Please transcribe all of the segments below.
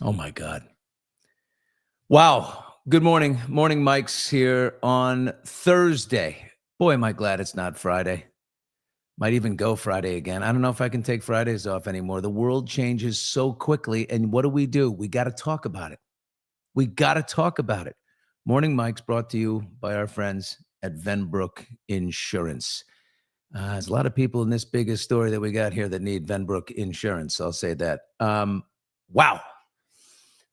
Oh, my God. Wow. Good morning. Morning Mike's here on Thursday. Boy, am I glad it's not Friday. Might even go Friday again. I don't know if I can take Fridays off anymore. The world changes so quickly. And what do? We got to talk about it. We got to talk about it. Morning Mike's brought to you by our friends at Venbrook Insurance. There's a lot of people in this biggest story that we got here that need Venbrook Insurance. I'll say that. Wow.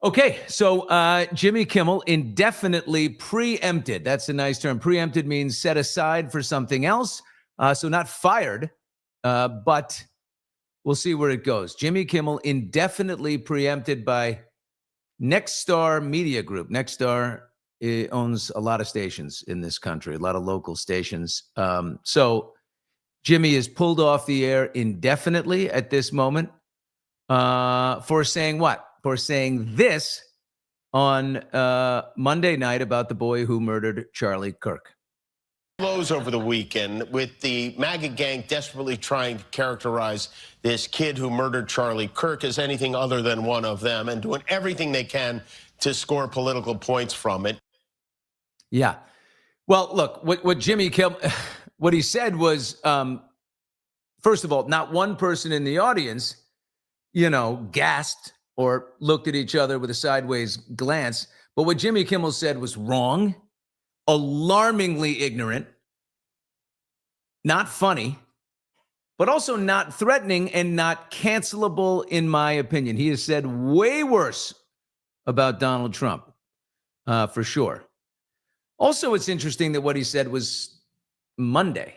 Okay, so Jimmy Kimmel indefinitely preempted. That's a nice term. Preempted means set aside for something else. So not fired, but we'll see where it goes. Jimmy Kimmel indefinitely preempted by Nexstar Media Group. Nexstar owns a lot of stations in this country, a lot of local stations. So Jimmy is pulled off the air indefinitely at this moment for saying what? For saying this on Monday night about the boy who murdered Charlie Kirk. Over the weekend with the MAGA gang desperately trying to characterize this kid who murdered Charlie Kirk as anything other than one of them and doing everything they can to score political points from it. Yeah. Well, look, what Jimmy Kimmel, what he said was, first of all, not one person in the audience, gasped or looked at each other with a sideways glance. But what Jimmy Kimmel said was wrong, alarmingly ignorant, not funny, but also not threatening and not cancelable, in my opinion. He has said way worse about Donald Trump, for sure. Also, it's interesting that what he said was Monday.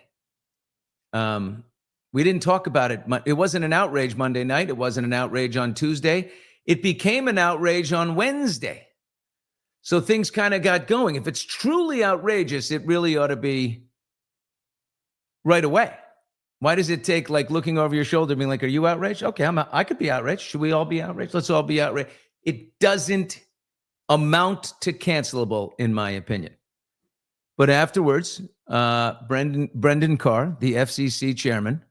We didn't talk about it. It wasn't an outrage Monday night. It wasn't an outrage on Tuesday. It became an outrage on Wednesday. So things kind of got going. If it's truly outrageous, it really ought to be right away. Why does it take like looking over your shoulder being like, are you outraged? Okay, I could be outraged. Should we all be outraged? Let's all be outraged. It doesn't amount to cancelable, in my opinion. But afterwards, Brendan Carr, the FCC chairman,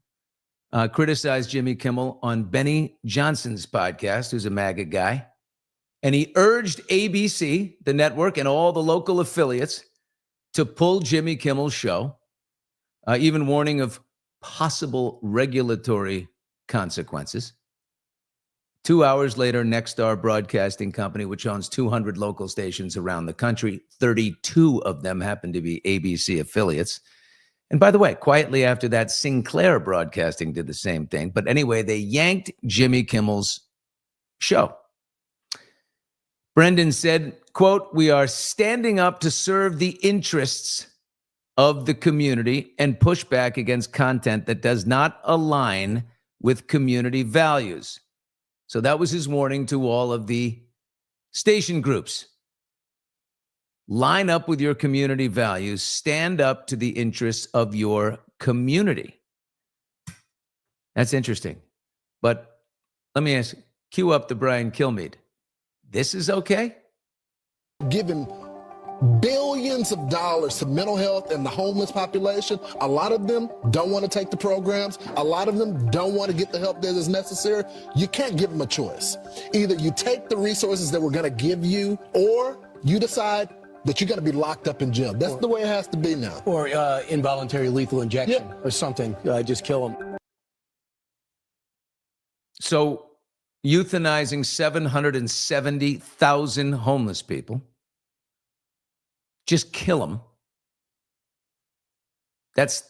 criticized Jimmy Kimmel on Benny Johnson's podcast, who's a MAGA guy. And he urged ABC, the network, and all the local affiliates to pull Jimmy Kimmel's show, even warning of possible regulatory consequences. 2 hours later, Nexstar Broadcasting Company, which owns 200 local stations around the country, 32 of them happen to be ABC affiliates. And by the way, quietly after that, Sinclair Broadcasting did the same thing. But anyway, they yanked Jimmy Kimmel's show. Brendan said, quote, "We are standing up to serve the interests of the community and push back against content that does not align with community values." So that was his warning to all of the station groups. Line up with your community values. Stand up to the interests of your community. That's interesting. But let me ask, cue up the Brian Kilmeade. This is okay? Given billions of dollars to mental health and the homeless population, a lot of them don't want to take the programs. A lot of them don't want to get the help that is necessary. You can't give them a choice. Either you take the resources that we're going to give you, or you decide that you're going to be locked up in jail. That's the way it has to be now. Or involuntary lethal injection or something. Just kill them. So euthanizing 770,000 homeless people. Just kill them. That's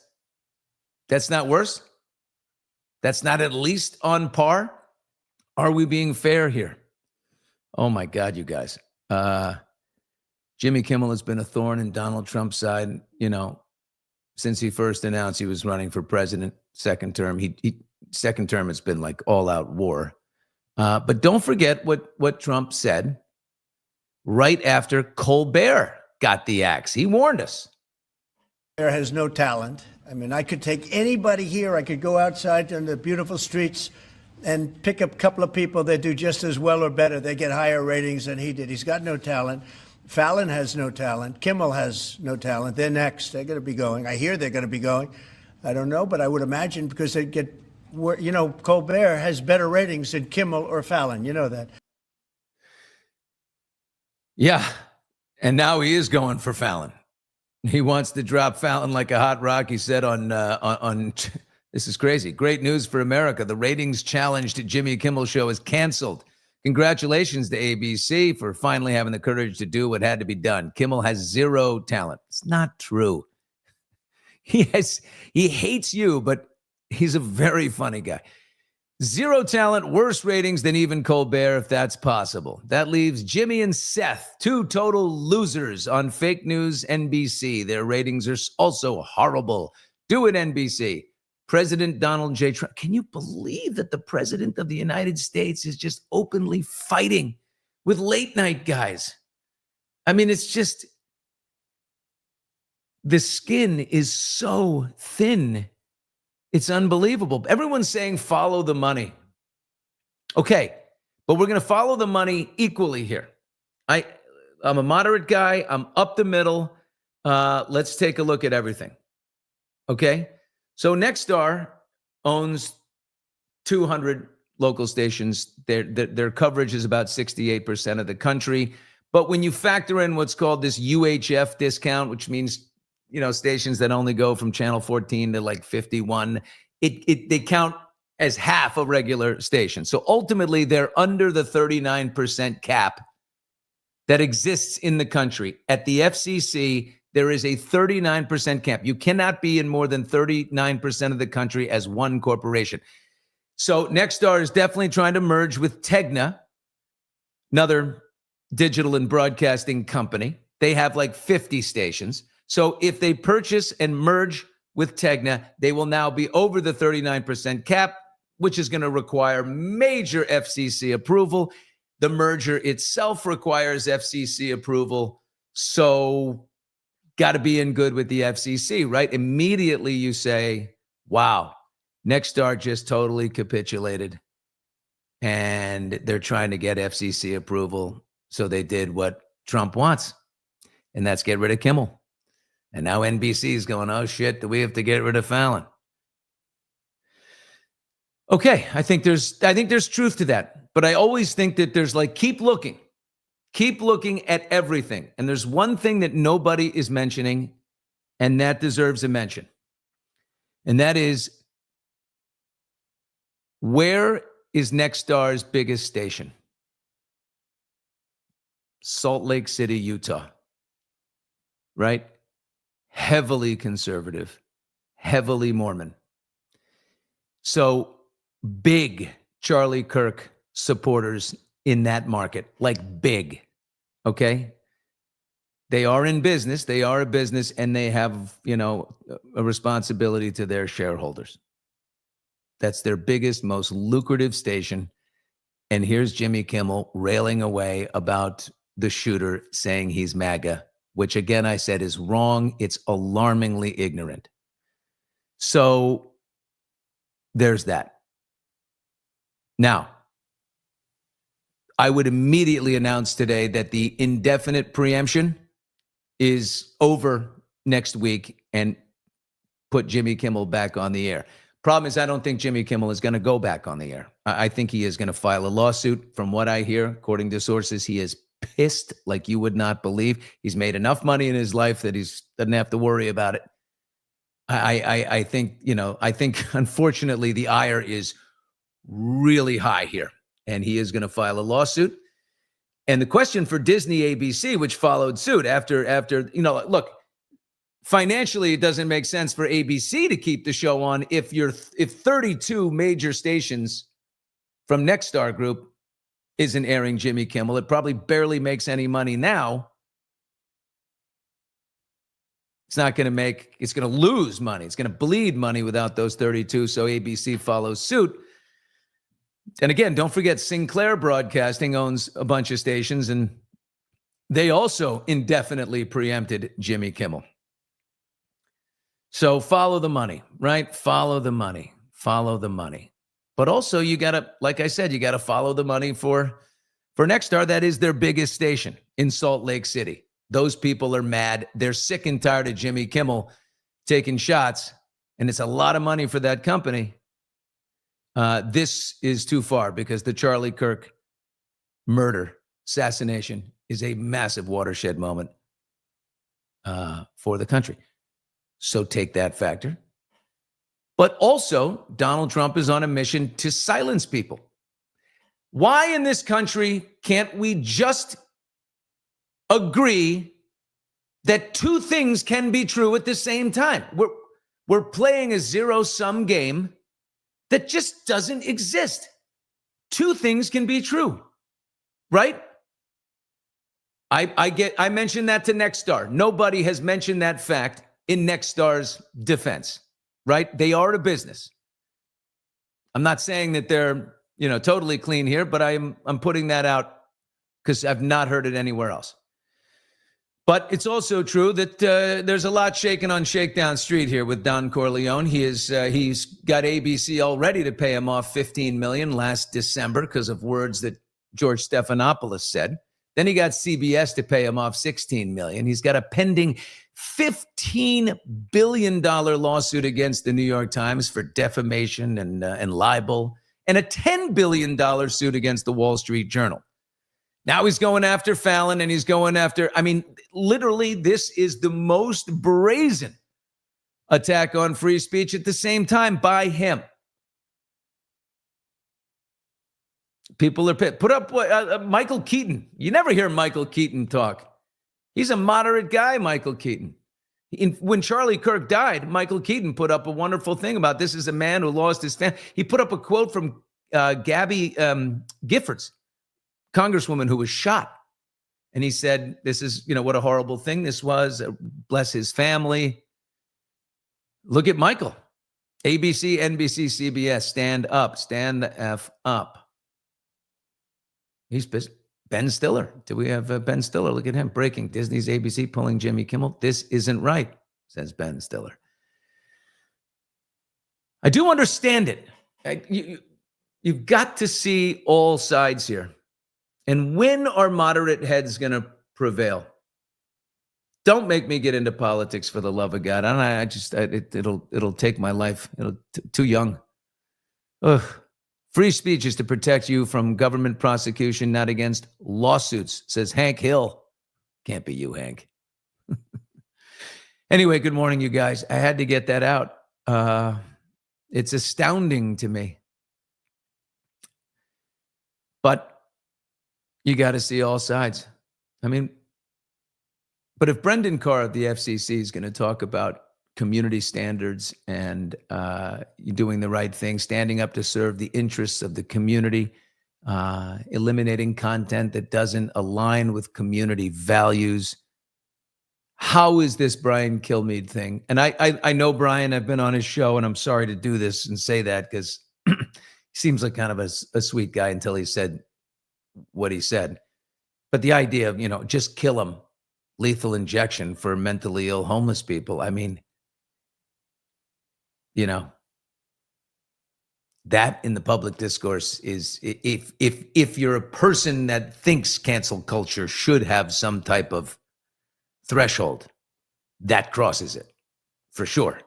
not worse? That's not at least on par? Are we being fair here? Oh my God, you guys. Jimmy Kimmel has been a thorn in Donald Trump's side, since he first announced he was running for president, second term. Second term, it's been like all out war. But don't forget what Trump said right after Colbert got the axe. He warned us. Colbert has no talent. I mean, I could take anybody here. I could go outside on the beautiful streets and pick up a couple of people that do just as well or better. They get higher ratings than he did. He's got no talent. Fallon has no talent. Kimmel has no talent. They're next. They're going to be going. I hear they're going to be going. I don't know, but I would imagine because they get, Colbert has better ratings than Kimmel or Fallon. You know that. Yeah. And now he is going for Fallon. He wants to drop Fallon like a hot rock. He said on this is crazy. Great news for America. The ratings challenged Jimmy Kimmel show is canceled. Congratulations to ABC for finally having the courage to do what had to be done. Kimmel has zero talent. It's not true. He hates you, but he's a very funny guy. Zero talent, worse ratings than even Colbert, if that's possible. That leaves Jimmy and Seth, two total losers on fake news NBC. Their ratings are also horrible. Do it, NBC. President Donald J. Trump. Can you believe that the president of the United States is just openly fighting with late night guys? I mean, it's just, the skin is so thin. It's unbelievable. Everyone's saying follow the money. Okay, but we're going to follow the money equally here. I'm a moderate guy. I'm up the middle. Let's take a look at everything. Okay, so Nexstar owns 200 local stations. Their coverage is about 68% of the country. But when you factor in what's called this UHF discount, which means stations that only go from channel 14 to like 51, they count as half a regular station. So ultimately, they're under the 39% cap that exists in the country. At the FCC, there is a 39% cap. You cannot be in more than 39% of the country as one corporation. So Nexstar is definitely trying to merge with Tegna, another digital and broadcasting company. They have like 50 stations. So if they purchase and merge with Tegna, they will now be over the 39% cap, which is going to require major FCC approval. The merger itself requires FCC approval. So got to be in good with the FCC, right? Immediately you say, wow, Nexstar just totally capitulated and they're trying to get FCC approval. So they did what Trump wants, and that's get rid of Kimmel. And now NBC is going, oh shit, do we have to get rid of Fallon? Okay, I think there's truth to that. But I always think that there's like, keep looking at everything. And there's one thing that nobody is mentioning, and that deserves a mention. And that is, where is Nexstar's biggest station? Salt Lake City, Utah. Right? Heavily conservative, heavily Mormon. So big Charlie Kirk supporters in that market, like big, okay? They are in business, they are a business, and they have, a responsibility to their shareholders. That's their biggest, most lucrative station. And here's Jimmy Kimmel railing away about the shooter, saying he's MAGA, which again, I said is wrong. It's alarmingly ignorant. So there's that. Now, I would immediately announce today that the indefinite preemption is over next week and put Jimmy Kimmel back on the air. Problem is, I don't think Jimmy Kimmel is going to go back on the air. I think he is going to file a lawsuit. From what I hear, according to sources, he is pissed like you would not believe. He's made enough money in his life that he doesn't have to worry about it. I think unfortunately the ire is really high here, and he is going to file a lawsuit. And the question for Disney ABC, which followed suit after look, financially it doesn't make sense for ABC to keep the show on if 32 major stations from Nexstar Group isn't airing Jimmy Kimmel. It probably barely makes any money now. It's going to lose money. It's going to bleed money without those 32. So ABC follows suit. And again, don't forget, Sinclair Broadcasting owns a bunch of stations, and they also indefinitely preempted Jimmy Kimmel. So follow the money, right? Follow the money. But also, you got to, like I said, you got to follow the money for Nexstar. That is their biggest station in Salt Lake City. Those people are mad. They're sick and tired of Jimmy Kimmel taking shots, and it's a lot of money for that company. This is too far because the Charlie Kirk murder assassination is a massive watershed moment for the country. So take that factor. But also, Donald Trump is on a mission to silence people. Why in this country can't we just agree that two things can be true at the same time? We're playing a zero-sum game that just doesn't exist. Two things can be true, right? I mentioned that to Nexstar. Nobody has mentioned that fact in Nexstar's defense, right? They are a business. I'm not saying that they're, totally clean here, but I'm putting that out because I've not heard it anywhere else. But it's also true that there's a lot shaking on Shakedown Street here with Don Corleone. He's got ABC all ready to pay him off $15 million last December because of words that George Stephanopoulos said. Then he got CBS to pay him off $16 million. He's got a pending $15 billion lawsuit against the New York Times for defamation and libel, and a $10 billion suit against the Wall Street Journal. Now he's going after Fallon, and he's going after, literally, this is the most brazen attack on free speech at the same time by him. People are pissed. Put up Michael Keaton. You never hear Michael Keaton talk. He's a moderate guy, Michael Keaton. When Charlie Kirk died, Michael Keaton put up a wonderful thing about this is a man who lost his family. He put up a quote from Gabby Giffords, Congresswoman who was shot. And he said, this is, what a horrible thing this was. Bless his family. Look at Michael. ABC, NBC, CBS, stand up. Stand the F up. He's pissed. Ben Stiller. Do we have Ben Stiller? Look at him. Breaking. Disney's ABC pulling Jimmy Kimmel. This isn't right, says Ben Stiller. I do understand it. You've got to see all sides here. And when are moderate heads going to prevail? Don't make me get into politics, for the love of God. It'll take my life. Too young. Ugh. Free speech is to protect you from government prosecution, not against lawsuits, says Hank Hill. Can't be you, Hank. Anyway, good morning, you guys. I had to get that out. It's astounding to me. But you got to see all sides. But if Brendan Carr of the FCC is going to talk about community standards and doing the right thing, standing up to serve the interests of the community, eliminating content that doesn't align with community values. How is this Brian Kilmeade thing? And I know Brian, I've been on his show, and I'm sorry to do this and say that because he seems like kind of a sweet guy until he said what he said. But the idea of, just kill him, lethal injection for mentally ill homeless people. That in the public discourse is, if you're a person that thinks cancel culture should have some type of threshold, that crosses it for sure.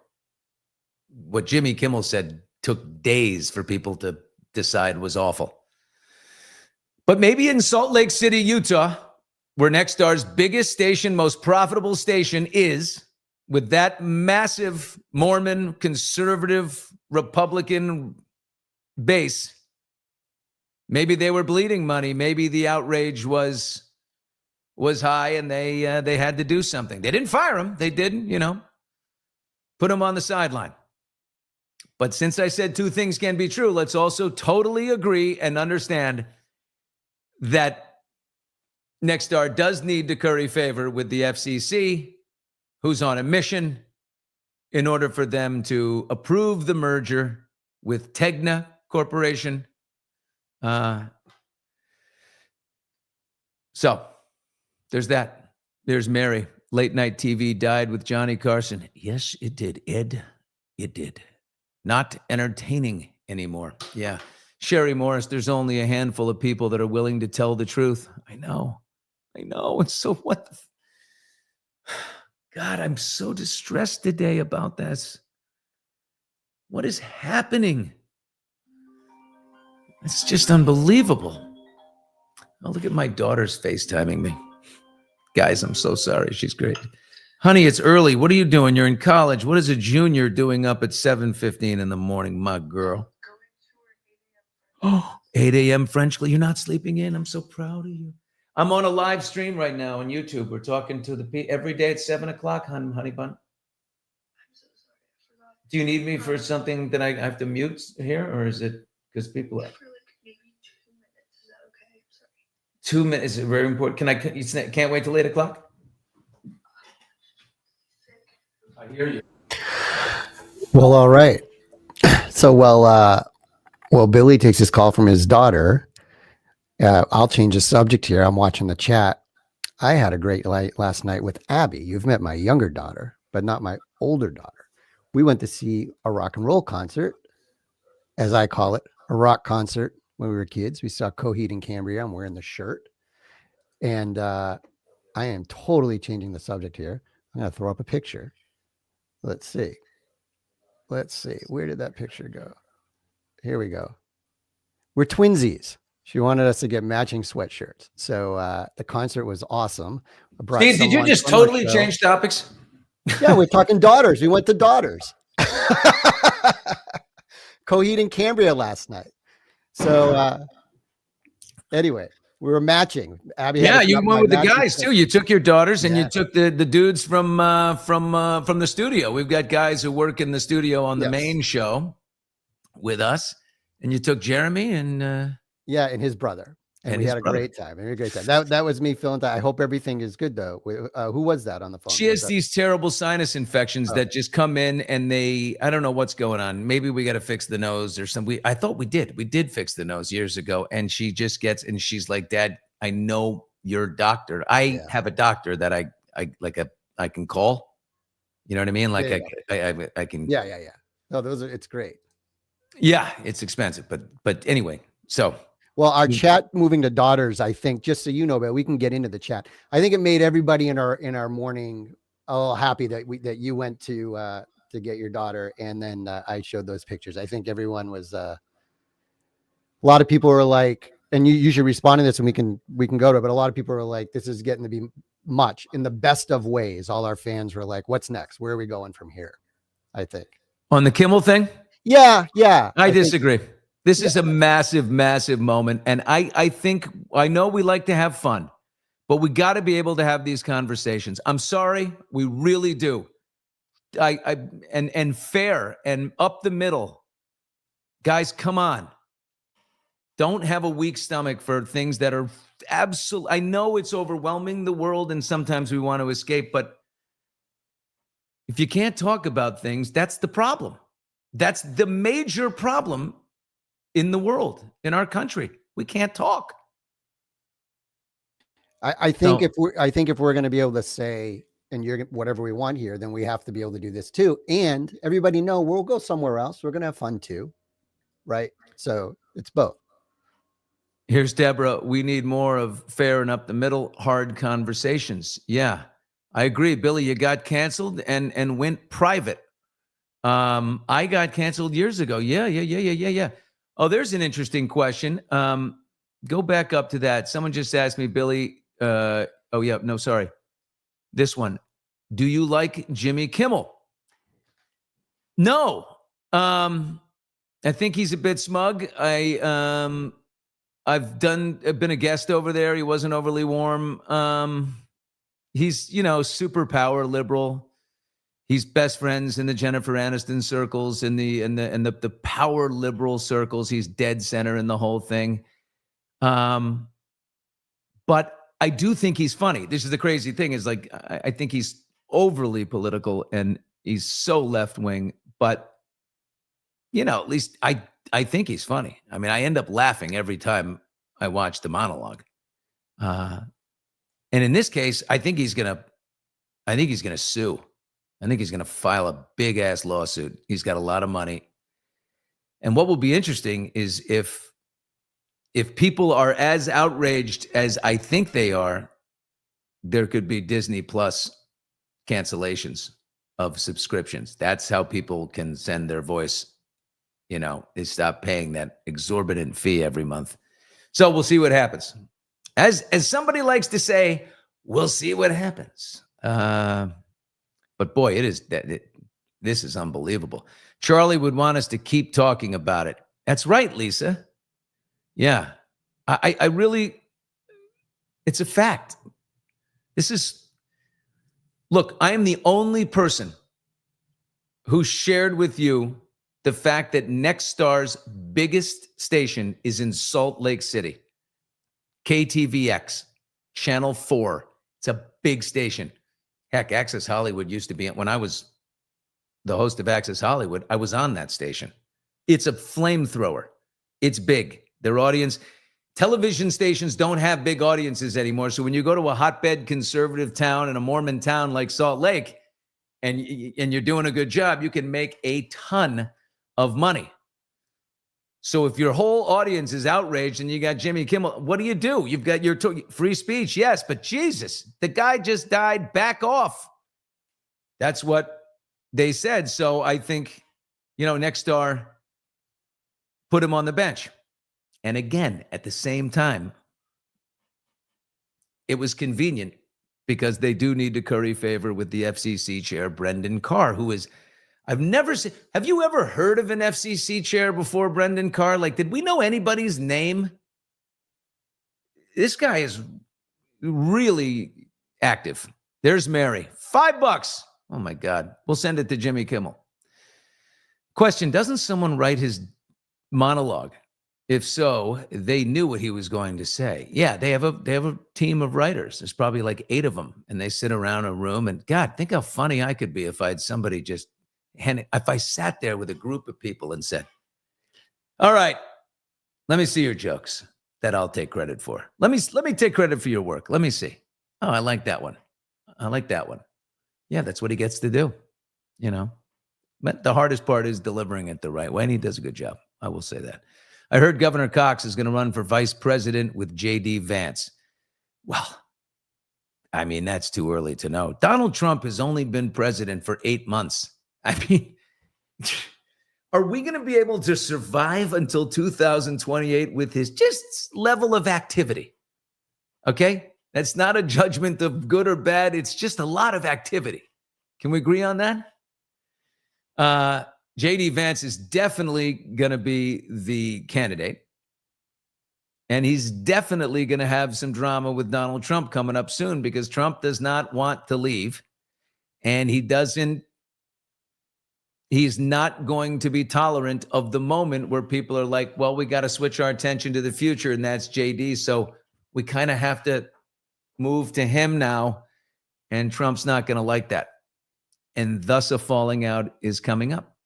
What Jimmy Kimmel said took days for people to decide was awful. But maybe in Salt Lake City, Utah, where Nexstar's biggest station, most profitable station is, with that massive Mormon, conservative, Republican base, maybe they were bleeding money. Maybe the outrage was high, and they had to do something. They didn't fire him. They didn't, put him on the sideline. But since I said two things can be true, let's also totally agree and understand that Nexstar does need to curry favor with the FCC, who's on a mission in order for them to approve the merger with Tegna Corporation. So there's that. There's Mary. Late night TV died with Johnny Carson. Yes, it did, Ed. It did. Not entertaining anymore. Yeah. Sherry Morris, there's only a handful of people that are willing to tell the truth. I know. And so what? God, I'm so distressed today about this. What is happening? It's just unbelievable. Oh, look at my daughter's FaceTiming me. Guys, I'm so sorry. She's great. Honey, it's early. What are you doing? You're in college. What is a junior doing up at 7:15 in the morning, my girl? Oh, 8 a.m. French. You're not sleeping in. I'm so proud of you. I'm on a live stream right now on YouTube. We're talking to the people every day at 7 o'clock, honey bun. Do you need me for something that I have to mute here, or is it because people are? 2 minutes is very important. You can't wait till 8 o'clock? I hear you. Well, all right. So while Billy takes his call from his daughter, I'll change the subject here. I'm watching the chat. I had a great night last night with Abby. You've met my younger daughter, but not my older daughter. We went to see a rock and roll concert, as I call it, a rock concert when we were kids. We saw Coheed and Cambria. I'm wearing the shirt. And I am totally changing the subject here. I'm going to throw up a picture. Let's see. Where did that picture go? Here we go. We're twinsies. She wanted us to get matching sweatshirts. So the concert was awesome. Steve, did you just totally change topics? Yeah, we're talking daughters. We went to daughters. Coheed and Cambria last night. So anyway, we were matching. Abby, yeah, you went with the guys too. You took your daughters and you took the dudes from the studio. We've got guys who work in the studio on the main show with us, and you took Jeremy and and his brother. And we had a great time. That was me feeling that. I hope everything is good though. Who was that on the phone? She has these terrible sinus infections that just come in, and I don't know what's going on. Maybe we got to fix the nose or something. I thought we did fix the nose years ago. And she just and she's like, Dad, I know you're a doctor. I have a doctor that I can call. You know what I mean? Like I can. Yeah. No, it's great. Yeah, it's expensive, but anyway, so. Well, our chat moving to daughters, I think, just so you know, but we can get into the chat. I think it made everybody in our morning a little happy that you went to get your daughter, and then I showed those pictures. I think everyone was a lot of people were like, and you should respond to this, and we can go to it. But a lot of people are like, this is getting to be much in the best of ways. All our fans were like, what's next? Where are we going from here? I think on the Kimmel thing. Yeah. I disagree. This is a massive, massive moment. And I know we like to have fun, but we got to be able to have these conversations. I'm sorry. We really do. And fair and up the middle. Guys, come on. Don't have a weak stomach for things that are absolute. I know it's overwhelming the world and sometimes we want to escape, but if you can't talk about things, that's the problem. That's the major problem in the world, in our country. We can't talk. I think if we're going to be able to say, and you're whatever we want here, then we have to be able to do this too. And everybody know we'll go somewhere else. We're going to have fun too. Right. So it's both. Here's Deborah. We need more of fair and up the middle, hard conversations. Yeah, I agree. Billy, you got canceled and went private. I got canceled years ago. Yeah. Oh, there's an interesting question. Go back up to that. Someone just asked me, Billy. This one. Do you like Jimmy Kimmel? No. I think he's a bit smug. I've been a guest over there. He wasn't overly warm. He's, super power liberal. He's best friends in the Jennifer Aniston circles, in the power liberal circles. He's dead center in the whole thing. But I do think he's funny. This is the crazy thing is like, I think he's overly political and he's so left wing, but at least I think he's funny. I mean, I end up laughing every time I watch the monologue. And in this case, I think he's going to sue. I think he's going to file a big ass lawsuit. He's got a lot of money. And what will be interesting is if people are as outraged as I think they are, there could be Disney Plus cancellations of subscriptions. That's how people can send their voice. They stop paying that exorbitant fee every month. So we'll see what happens. As somebody likes to say, we'll see what happens. But boy, this is unbelievable. Charlie would want us to keep talking about it. That's right, Lisa. Yeah, I really, it's a fact. Look, I am the only person who shared with you the fact that Nextstar's biggest station is in Salt Lake City. KTVX, Channel 4. It's a big station. Heck, Access Hollywood used to be, when I was the host of Access Hollywood, I was on that station. It's a flamethrower. It's big. Their audience, television stations don't have big audiences anymore. So when you go to a hotbed conservative town and a Mormon town like Salt Lake, and you're doing a good job, you can make a ton of money. So if your whole audience is outraged and you got Jimmy Kimmel, what do? You've got your free speech, yes, but Jesus, the guy just died, back off. That's what they said. So I think, Nexstar put him on the bench. And again, at the same time, it was convenient because they do need to curry favor with the FCC chair, Brendan Carr, who is, have you ever heard of an FCC chair before, Brendan Carr? Like, did we know anybody's name? This guy is really active. There's Mary. $5. Oh my God. We'll send it to Jimmy Kimmel. Question, doesn't someone write his monologue? If so, they knew what he was going to say. Yeah, they have a team of writers. There's probably like 8 of them, and they sit around a room. And God, think how funny I could be if I had somebody if I sat there with a group of people and said, "All right, let me see your jokes that I'll take credit for. Let me take credit for your work. Let me see. Oh, I like that one. I like that one." Yeah, that's what he gets to do. But the hardest part is delivering it the right way, and he does a good job. I will say that. I heard Governor Cox is going to run for vice president with JD Vance. Well, I mean, that's too early to know. Donald Trump has only been president for 8 months. I mean, are we going to be able to survive until 2028 with his just level of activity? Okay? That's not a judgment of good or bad. It's just a lot of activity. Can we agree on that? JD Vance is definitely going to be the candidate. And he's definitely going to have some drama with Donald Trump coming up soon because Trump does not want to leave. And he's not going to be tolerant of the moment where people are like, well, we got to switch our attention to the future, and that's JD. So we kind of have to move to him now. And Trump's not going to like that. And thus a falling out is coming up.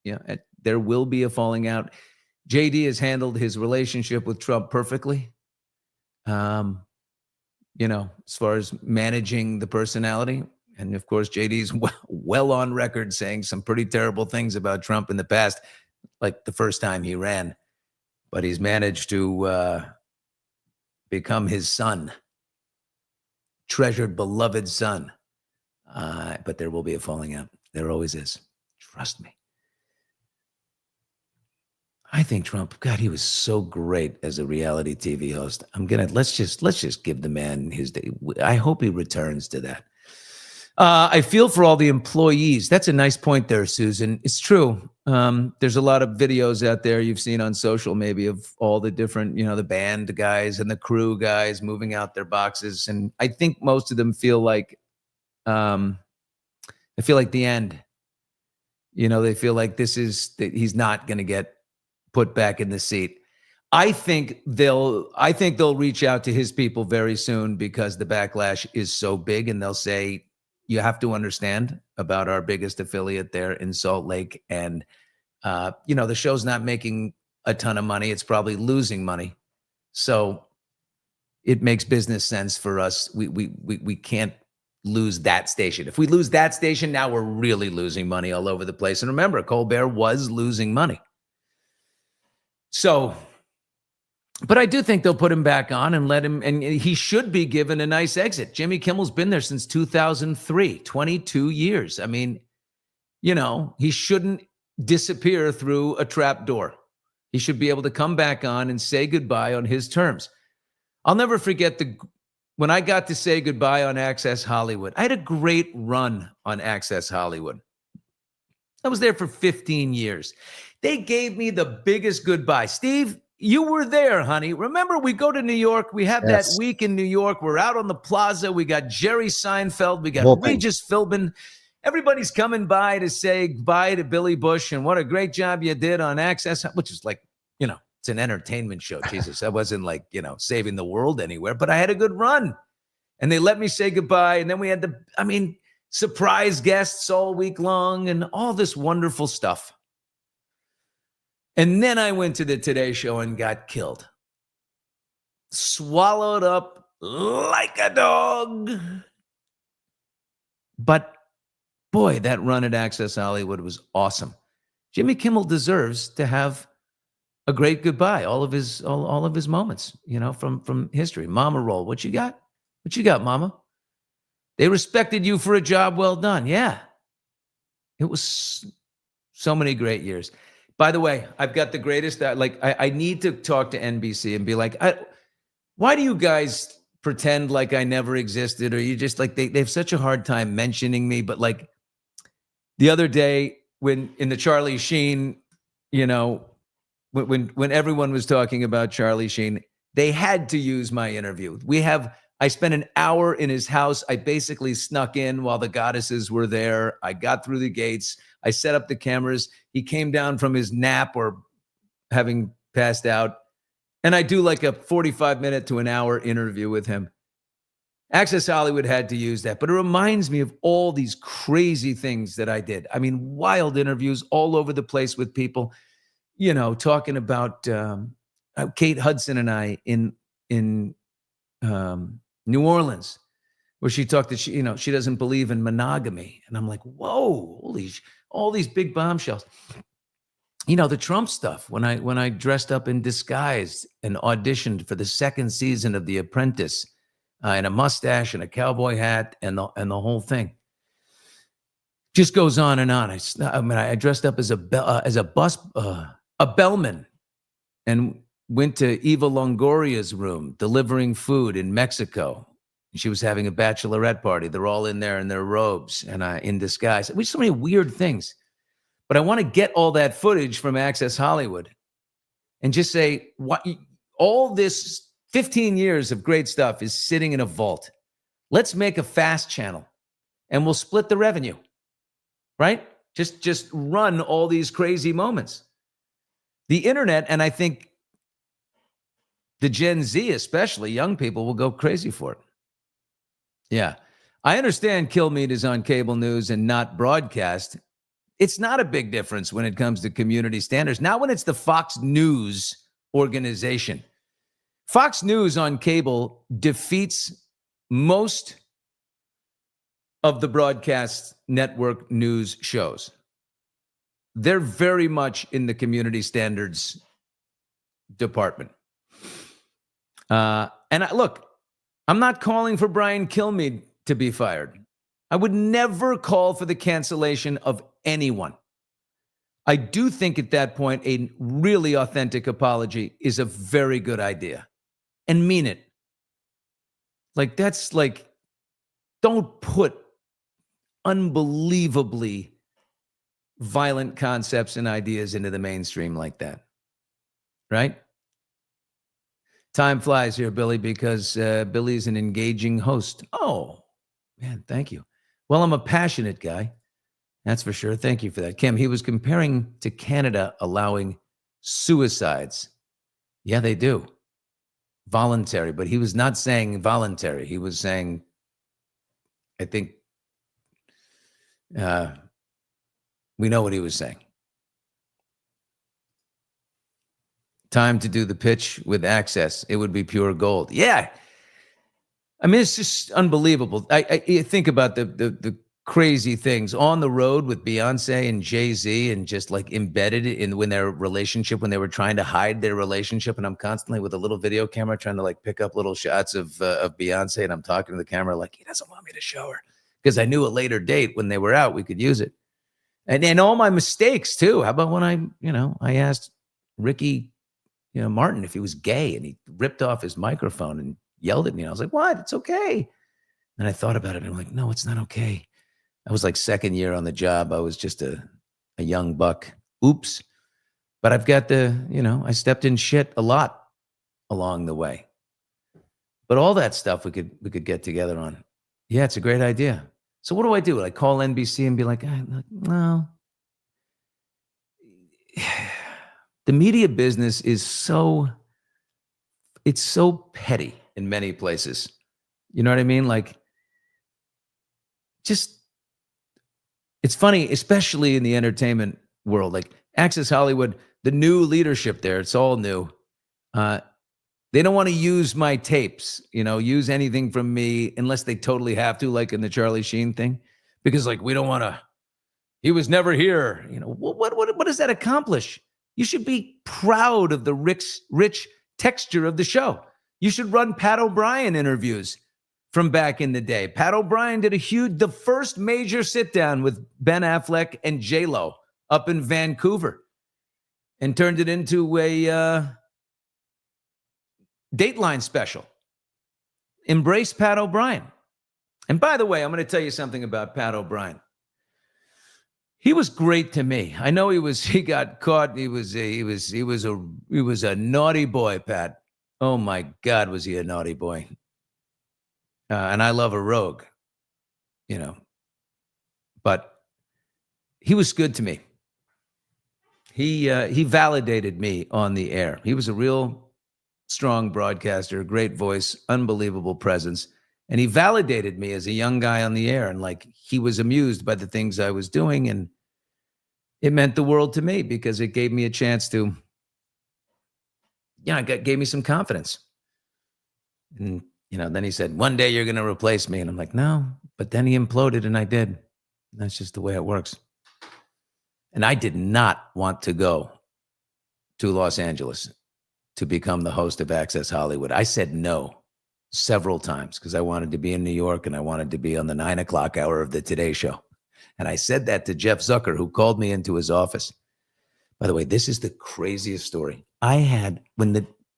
Yeah, there will be a falling out. JD has handled his relationship with Trump perfectly. As far as managing the personality. And of course, JD's well on record saying some pretty terrible things about Trump in the past, like the first time he ran. But he's managed to become his son, treasured, beloved son. But there will be a falling out. There always is. Trust me. I think Trump, God, he was so great as a reality TV host. Let's just give the man his day. I hope he returns to that. I feel for all the employees. That's a nice point there, Susan. It's true. There's a lot of videos out there you've seen on social, maybe, of all the different, the band guys and the crew guys moving out their boxes. And I think most of them feel like, the end. They feel like he's not going to get put back in the seat. I think they'll reach out to his people very soon because the backlash is so big, and they'll say, you have to understand about our biggest affiliate there in Salt Lake. And, the show's not making a ton of money. It's probably losing money. So it makes business sense for us. We can't lose that station. If we lose that station, now we're really losing money all over the place. And remember, Colbert was losing money. So, but I do think they'll put him back on and let him, and he should be given a nice exit. Jimmy Kimmel's been there since 2003, 22 years. I mean, he shouldn't disappear through a trap door. He should be able to come back on and say goodbye on his terms. I'll never forget when I got to say goodbye on Access Hollywood. I had a great run on Access Hollywood. I was there for 15 years. They gave me the biggest goodbye. Steve, you were there, honey. Remember, we go to New York. We have that week in New York. We're out on the plaza. We got Jerry Seinfeld. We got Regis Philbin. Everybody's coming by to say goodbye to Billy Bush and what a great job you did on Access, which is like, it's an entertainment show. Jesus, I wasn't like, saving the world anywhere, but I had a good run. And they let me say goodbye. And then we had surprise guests all week long and all this wonderful stuff. And then I went to the Today Show and got killed. Swallowed up like a dog. But boy, that run at Access Hollywood was awesome. Jimmy Kimmel deserves to have a great goodbye. All of his moments, from history. Mama roll. What you got? What you got, Mama? They respected you for a job well done. Yeah. It was so many great years. By the way, I've got the greatest, I need to talk to NBC and be like, why do you guys pretend like I never existed? Or you just like, they have such a hard time mentioning me. But like the other day when in the Charlie Sheen, when everyone was talking about Charlie Sheen, they had to use my interview. I spent an hour in his house. I basically snuck in while the goddesses were there. I got through the gates. I set up the cameras. He came down from his nap or having passed out. And I do like a 45-minute to an hour interview with him. Access Hollywood had to use that. But it reminds me of all these crazy things that I did. I mean, wild interviews all over the place with people, talking about Kate Hudson and I in New Orleans, where she talked that she doesn't believe in monogamy. And I'm like, whoa, all these big bombshells. The Trump stuff, when I dressed up in disguise and auditioned for the second season of The Apprentice, and a mustache and a cowboy hat and the whole thing. Just goes on and on. I dressed up as a bellman and went to Eva Longoria's room delivering food in Mexico. She was having a bachelorette party. They're all in there in their robes and in disguise. We so many weird things. But I want to get all that footage from Access Hollywood and just say, what all this 15 years of great stuff is sitting in a vault. Let's make a fast channel and we'll split the revenue, right? Just run all these crazy moments. The internet, and I think the Gen Z, especially young people, will go crazy for it. Yeah. I understand Kilmeade is on cable news and not broadcast. It's not a big difference when it comes to community standards. Not when it's the Fox News organization. Fox News on cable defeats most of the broadcast network news shows. They're very much in the community standards department. Look, I'm not calling for Brian Kilmeade to be fired. I would never call for the cancellation of anyone. I do think at that point, a really authentic apology is a very good idea. And mean it. Don't put unbelievably violent concepts and ideas into the mainstream like that. Right? Time flies here, Billy, because Billy's an engaging host. Oh, man, thank you. Well, I'm a passionate guy. That's for sure. Thank you for that. Kim, he was comparing to Canada allowing suicides. Yeah, they do. Voluntary, but he was not saying voluntary. He was saying, I think, we know what he was saying. Time to do the pitch with Access. It would be pure gold. Yeah. I mean, it's just unbelievable. I think about the crazy things on the road with Beyonce and Jay-Z and just like embedded in when their relationship, when they were trying to hide their relationship. And I'm constantly with a little video camera trying to like pick up little shots of Beyonce. And I'm talking to the camera like, he doesn't want me to show her. Because I knew a later date when they were out, we could use it. And all my mistakes too. How about when I asked Ricky Martin if he was gay, and he ripped off his microphone and yelled at me. I was like, what? It's okay. And I thought about it, and I'm like, no, it's not okay. I was like second year on the job. I was just a young buck. Oops. But I've got I stepped in shit a lot along the way. But all that stuff we could get together on. Yeah, it's a great idea. So what do I do? I call NBC and be like, no. The media business is it's so petty in many places. You know what I mean? Like, just, it's funny, especially in the entertainment world. Like Access Hollywood, the new leadership there, it's all new. They don't want to use my tapes, use anything from me unless they totally have to, like in the Charlie Sheen thing, because like we don't want to. He was never here. What does that accomplish? You should be proud of the rich texture of the show. You should run Pat O'Brien interviews from back in the day. Pat O'Brien did the first major sit down with Ben Affleck and J-Lo up in Vancouver, and turned it into a Dateline special. Embrace Pat O'Brien. And by the way, I'm going to tell you something about Pat O'Brien. He was great to me. I know he got caught. He was a naughty boy, Pat. Oh my God, was he a naughty boy? And I love a rogue, but he was good to me. He validated me on the air. He was a real strong broadcaster, great voice, unbelievable presence. And he validated me as a young guy on the air. And like, he was amused by the things I was doing. And it meant the world to me because it gave me a chance to, it gave me some confidence. And, then he said, one day you're going to replace me. And I'm like, no, but then he imploded and I did. That's just the way it works. And I did not want to go to Los Angeles to become the host of Access Hollywood. I said no several times because I wanted to be in New York and I wanted to be on the 9 o'clock hour of the Today Show. And I said that to Jeff Zucker, who called me into his office. By the way, this is the craziest story. I had, when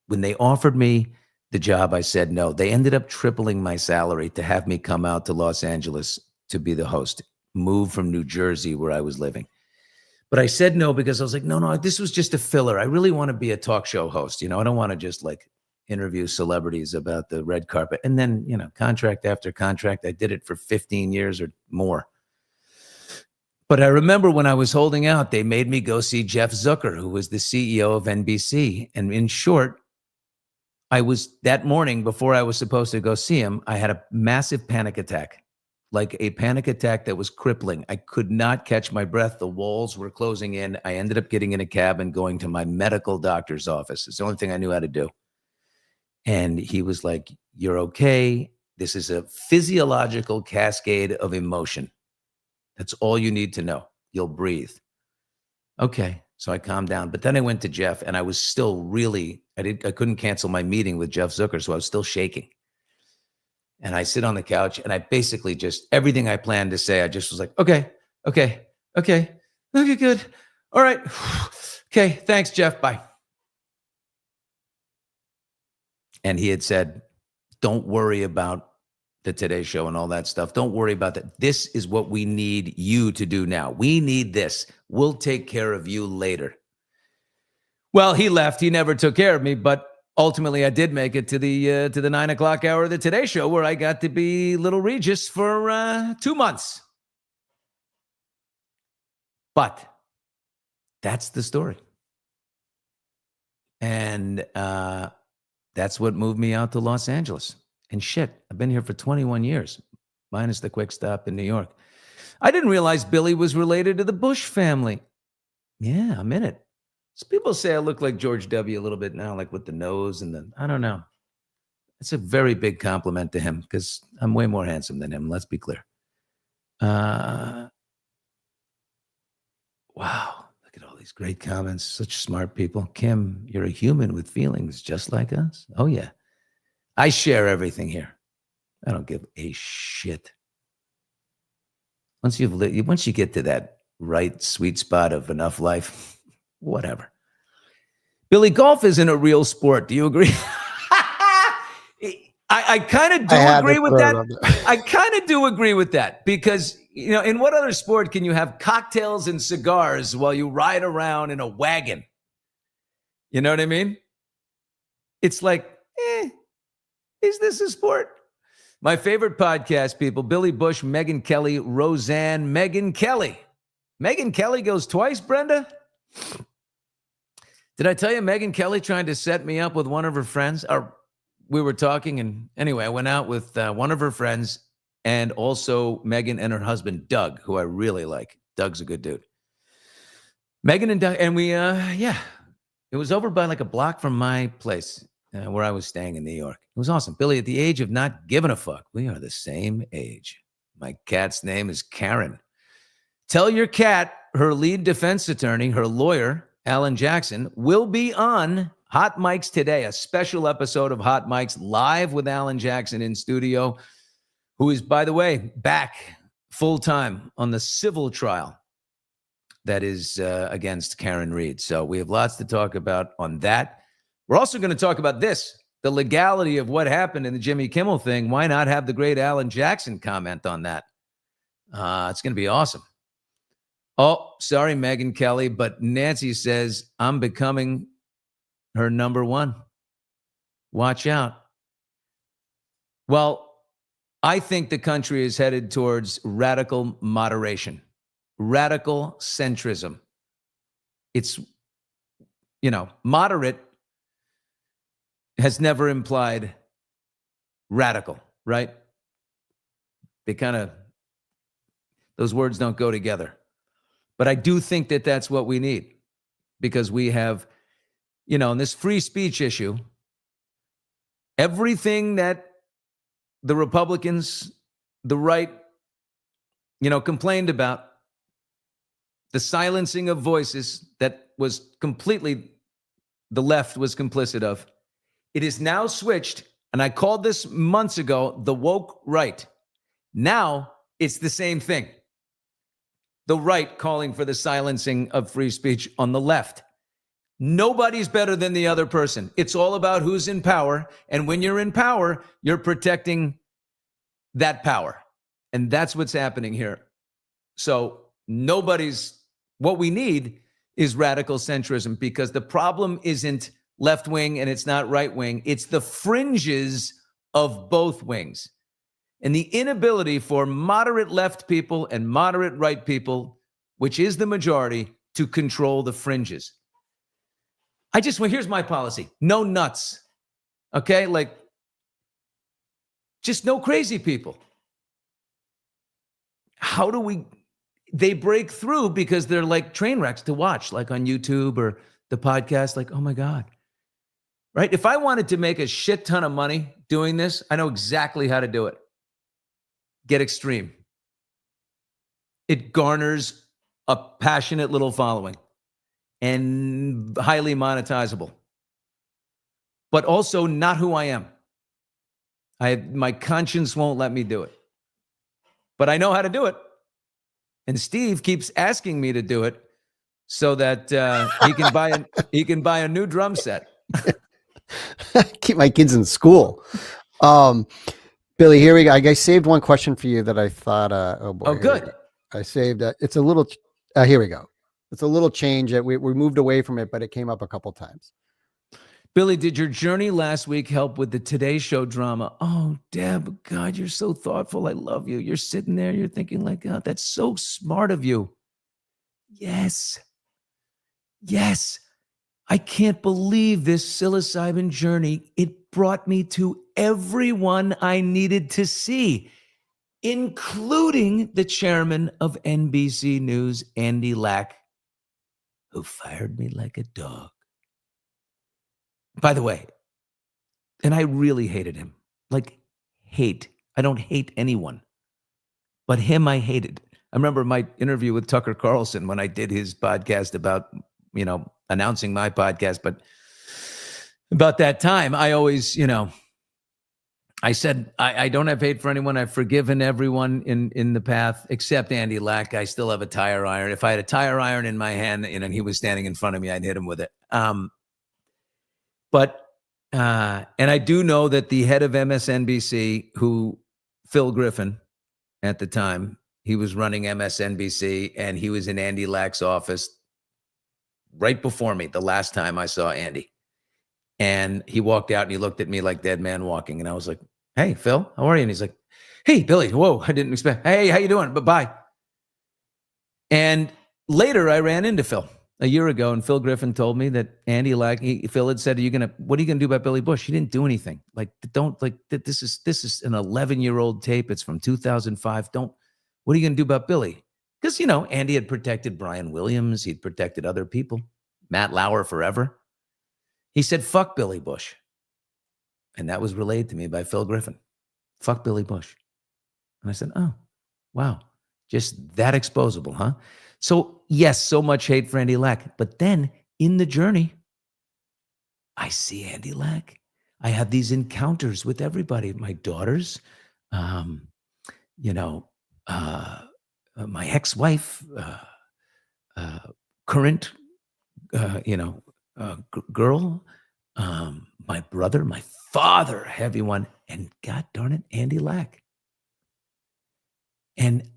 they offered me the job, I said no. They ended up tripling my salary to have me come out to Los Angeles to be the host, move from New Jersey where I was living. But I said no because I was like, no, this was just a filler. I really want to be a talk show host. I don't want to just like interview celebrities about the red carpet. And then, contract after contract, I did it for 15 years or more. But I remember when I was holding out, they made me go see Jeff Zucker, who was the CEO of NBC. And in short, that morning before I was supposed to go see him, I had a massive panic attack. Like a panic attack that was crippling. I could not catch my breath. The walls were closing in. I ended up getting in a cab and going to my medical doctor's office. It's the only thing I knew how to do. And he was like, you're okay. This is a physiological cascade of emotion. That's all you need to know. You'll breathe. Okay. So I calmed down. But then I went to Jeff and I was still I couldn't cancel my meeting with Jeff Zucker. So I was still shaking. And I sit on the couch and I basically just, everything I planned to say, I just was like, okay, good. All right. Okay. Thanks, Jeff. Bye. And he had said, don't worry about the Today Show and all that stuff. Don't worry about that. This is what we need you to do now. We need this. We'll take care of you later. Well, he left. He never took care of me, but ultimately, I did make it to the 9 o'clock hour of the Today Show, where I got to be Little Regis for 2 months. But that's the story, and that's what moved me out to Los Angeles. And shit, I've been here for 21 years, minus the quick stop in New York. I didn't realize Billy was related to the Bush family. Yeah, I'm in it. So people say I look like George W. a little bit now, like with the nose and I don't know. It's a very big compliment to him because I'm way more handsome than him. Let's be clear. Wow. Look at all these great comments. Such smart people. Kim, you're a human with feelings just like us. Oh, yeah. I share everything here. I don't give a shit. Once you get to that right sweet spot of enough life, whatever. Billy, golf isn't a real sport. Do you agree? I kind of do agree with that. I kind of do agree with that because, you know, in what other sport can you have cocktails and cigars while you ride around in a wagon? You know what I mean? It's like, is this a sport? My favorite podcast people, Billy Bush, Megyn Kelly, Roseanne, Megyn Kelly. Megyn Kelly goes twice, Brenda? Did I tell you Megyn Kelly trying to set me up with one of her friends? Or we were talking, and anyway, I went out with one of her friends and also Megyn and her husband, Doug, who I really like. Doug's a good dude. Megyn and Doug, and we, it was over by like a block from my place where I was staying in New York. It was awesome. Billy, at the age of not giving a fuck, we are the same age. My cat's name is Karen. Tell your cat her lead defense attorney, her lawyer, Alan Jackson, will be on Hot Mics today, a special episode of Hot Mics live with Alan Jackson in studio, who is, by the way, back full-time on the civil trial that is against Karen Reed. So we have lots to talk about on that. We're also going to talk about this, the legality of what happened in the Jimmy Kimmel thing. Why not have the great Alan Jackson comment on that? It's going to be awesome. Oh, sorry, Megyn Kelly, but Nancy says I'm becoming her number one. Watch out. Well, I think the country is headed towards radical moderation, radical centrism. It's, you know, moderate has never implied radical, right? Those words don't go together. But I do think that that's what we need because we have, you know, in this free speech issue, everything that the Republicans, the right, you know, complained about, the silencing of voices that was completely the left was complicit of, it is now switched, and I called this months ago, the woke right. Now it's the same thing. The right calling for the silencing of free speech on the left. Nobody's better than the other person. It's all about who's in power. And when you're in power, you're protecting that power. And that's what's happening here. So what we need is radical centrism because the problem isn't left wing and it's not right wing. It's the fringes of both wings. And the inability for moderate left people and moderate right people, which is the majority, to control the fringes. Here's my policy. No nuts. Okay? Like, just no crazy people. How do they break through because they're like train wrecks to watch, like on YouTube or the podcast, like, oh my God. Right? If I wanted to make a shit ton of money doing this, I know exactly how to do it. Get extreme. It garners a passionate little following and highly monetizable, but also not who I am. My conscience won't let me do it, but I know how to do it. And Steve keeps asking me to do it so that he can buy a new drum set. Keep my kids in school. Billy, here we go. I saved one question for you that I thought, oh boy. Oh, good. I saved it's a little, here we go. It's a little change that we moved away from it, but it came up a couple times. Billy, did your journey last week help with the Today Show drama? Oh, Deb, God, you're so thoughtful. I love you. You're sitting there. You're thinking like, oh, that's so smart of you. Yes. Yes. I can't believe this psilocybin journey. It brought me to everyone I needed to see, including the chairman of NBC News, Andy Lack, who fired me like a dog. By the way, and I really hated him. Like, hate. I don't hate anyone. But him, I hated. I remember my interview with Tucker Carlson when I did his podcast about, you know, announcing my podcast. But about that time, I always, you know, I said, I don't have hate for anyone. I've forgiven everyone in the path except Andy Lack. I still have a tire iron. If I had a tire iron in my hand and he was standing in front of me, I'd hit him with it. But, and I do know that the head of MSNBC, Phil Griffin at the time, he was running MSNBC, and he was in Andy Lack's office right before me the last time I saw Andy. And he walked out and he looked at me like dead man walking. And I was like, hey, Phil, how are you? And he's like, hey, Billy, whoa, I didn't expect. Hey, how you doing? But bye. And later I ran into Phil a year ago, and Phil Griffin told me that Andy Lack, Phil had said, what are you going to do about Billy Bush? He didn't do anything. Like, this is an 11-year-old tape. It's from 2005. What are you going to do about Billy? Because, Andy had protected Brian Williams. He'd protected other people. Matt Lauer forever. He said, fuck Billy Bush. And that was relayed to me by Phil Griffin. Fuck Billy Bush. And I said, oh, wow. Just that exposable, huh? So, yes, so much hate for Andy Lack. But then, in the journey, I see Andy Lack. I have these encounters with everybody. My daughters, my ex-wife, current, girl, my brother, my father, heavy one, and God darn it, Andy Lack. And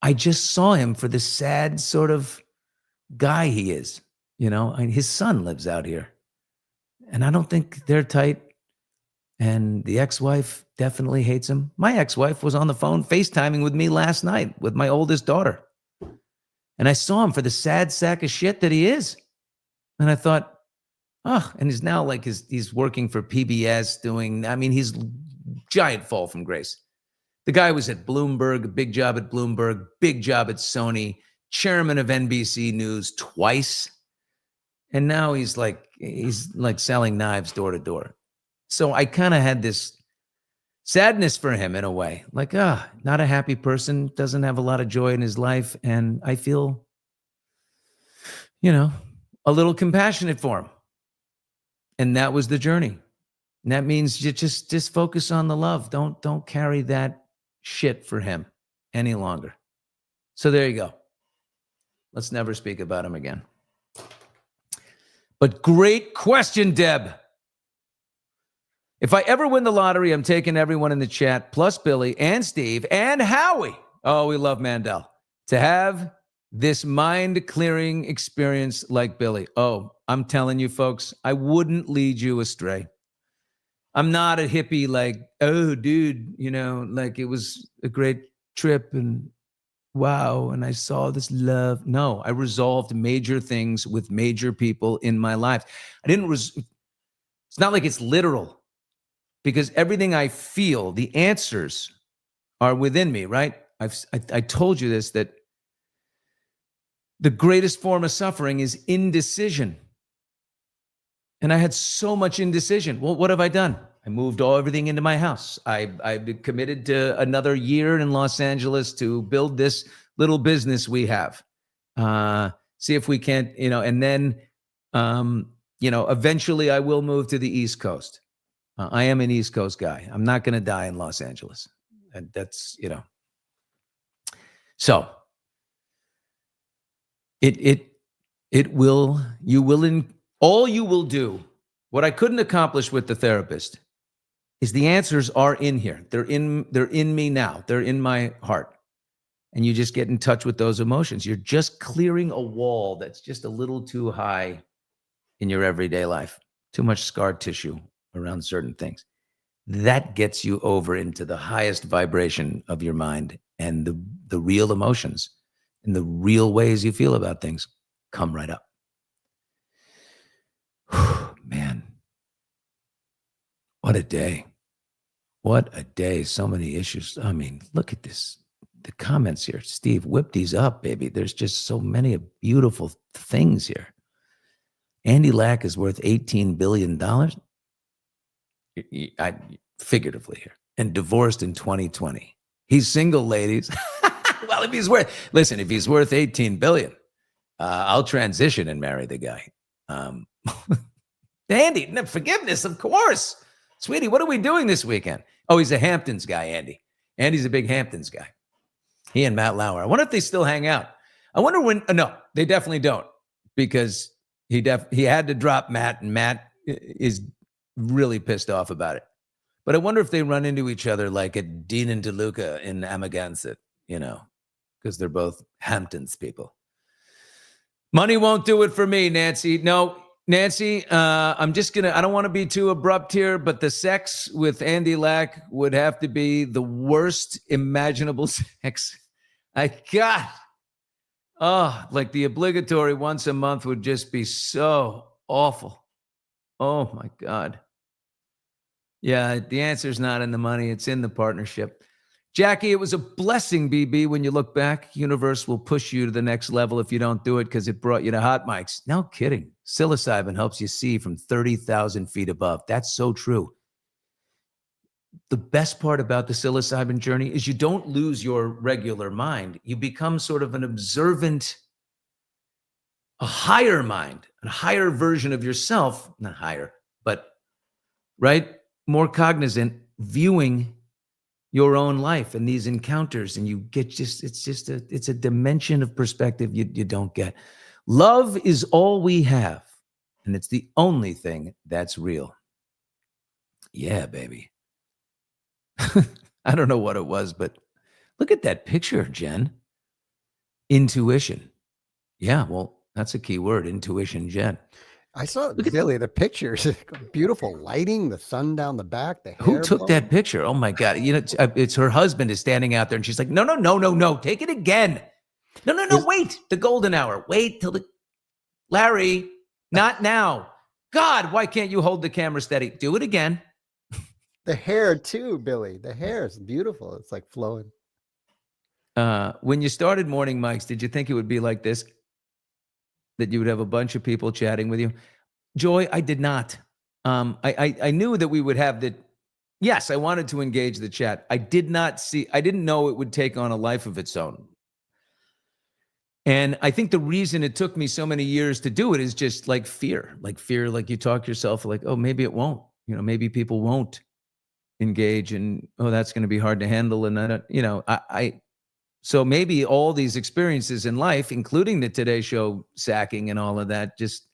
I just saw him for the sad sort of guy he is. His son lives out here, and I don't think they're tight. And the ex-wife definitely hates him. My ex-wife was on the phone FaceTiming with me last night with my oldest daughter. And I saw him for the sad sack of shit that he is. And I thought, and he's now like he's working for PBS he's giant fall from grace. The guy was at Bloomberg, a big job at Bloomberg, big job at Sony, chairman of NBC News twice. And now he's like selling knives door to door. So I kind of had this sadness for him in a way, like, not a happy person, doesn't have a lot of joy in his life. And I feel, a little compassionate for him. And that was the journey. And that means you just focus on the love. Don't carry that shit for him any longer. So there you go. Let's never speak about him again. But great question, Deb. If I ever win the lottery, I'm taking everyone in the chat, plus Billy and Steve and Howie. Oh, we love Mandel. To have this mind-clearing experience like Billy. Oh, I'm telling you, folks, I wouldn't lead you astray. I'm not a hippie like, oh, dude, like it was a great trip and wow, and I saw this love. No, I resolved major things with major people in my life. It's not like it's literal, because everything I feel, the answers are within me, right? I told you this, that the greatest form of suffering is indecision. And I had so much indecision. Well, what have I done? I moved everything into my house. I've committed to another year in Los Angeles to build this little business we have. See if we can't, and then, eventually I will move to the East Coast. I am an East Coast guy. I'm not going to die in Los Angeles. And that's, So all you will do, what I couldn't accomplish with the therapist, is the answers are in here. They're in me now. They're in my heart. And you just get in touch with those emotions. You're just clearing a wall that's just a little too high in your everyday life. Too much scar tissue around certain things. That gets you over into the highest vibration of your mind, and the real emotions and the real ways you feel about things come right up. Man, what a day. What a day. So many issues. I mean, look at this. The comments here. Steve, whip these up, baby. There's just so many beautiful things here. Andy Lack is worth $18 billion. Figuratively here. And divorced in 2020. He's single, ladies. Well, if he's worth 18 billion, I'll transition and marry the guy. Andy, forgiveness, of course. Sweetie, what are we doing this weekend? Oh, he's a Hamptons guy, Andy. Andy's a big Hamptons guy. He and Matt Lauer. I wonder if they still hang out. I wonder when, no, they definitely don't, because he had to drop Matt, and Matt is really pissed off about it. But I wonder if they run into each other like at Dean and DeLuca in Amagansett, because they're both Hamptons people. Money won't do it for me, Nancy. No, Nancy, I don't want to be too abrupt here, but the sex with Andy Lack would have to be the worst imaginable sex. Like the obligatory once a month would just be so awful. Oh my God. Yeah, the answer's not in the money. It's in the partnership. Jackie, it was a blessing, BB. When you look back, universe will push you to the next level if you don't do it because it brought you to hot mics. No kidding. Psilocybin helps you see from 30,000 feet above. That's so true. The best part about the psilocybin journey is you don't lose your regular mind. You become sort of an observant, a higher mind, a higher version of yourself, not higher, but right? More cognizant, viewing your own life and these encounters, and you get it's a dimension of perspective you don't get. Love is all we have, and it's the only thing that's real. Yeah, baby. I don't know what it was, but look at that picture, Jen. Intuition. Yeah, well, that's a key word, intuition, Jen. I saw Billy, the pictures, beautiful lighting, the sun down the back, the hair. Who took that picture? Oh my God. It's her husband is standing out there and she's like, no. Take it again. No. Wait, the golden hour. Wait till Larry, not now. God, why can't you hold the camera steady? Do it again. The hair too, Billy. The hair is beautiful. It's like flowing. When you started Morning Mics, did you think it would be like this? That you would have a bunch of people chatting with you? Joy, I did not. I knew that we would have that. Yes, I wanted to engage the chat. I didn't know it would take on a life of its own. And I think the reason it took me so many years to do it is just like fear, like you talk yourself like, oh, maybe it won't, maybe people won't engage and, oh, that's going to be hard to handle. And so maybe all these experiences in life, including the Today Show sacking and all of that, just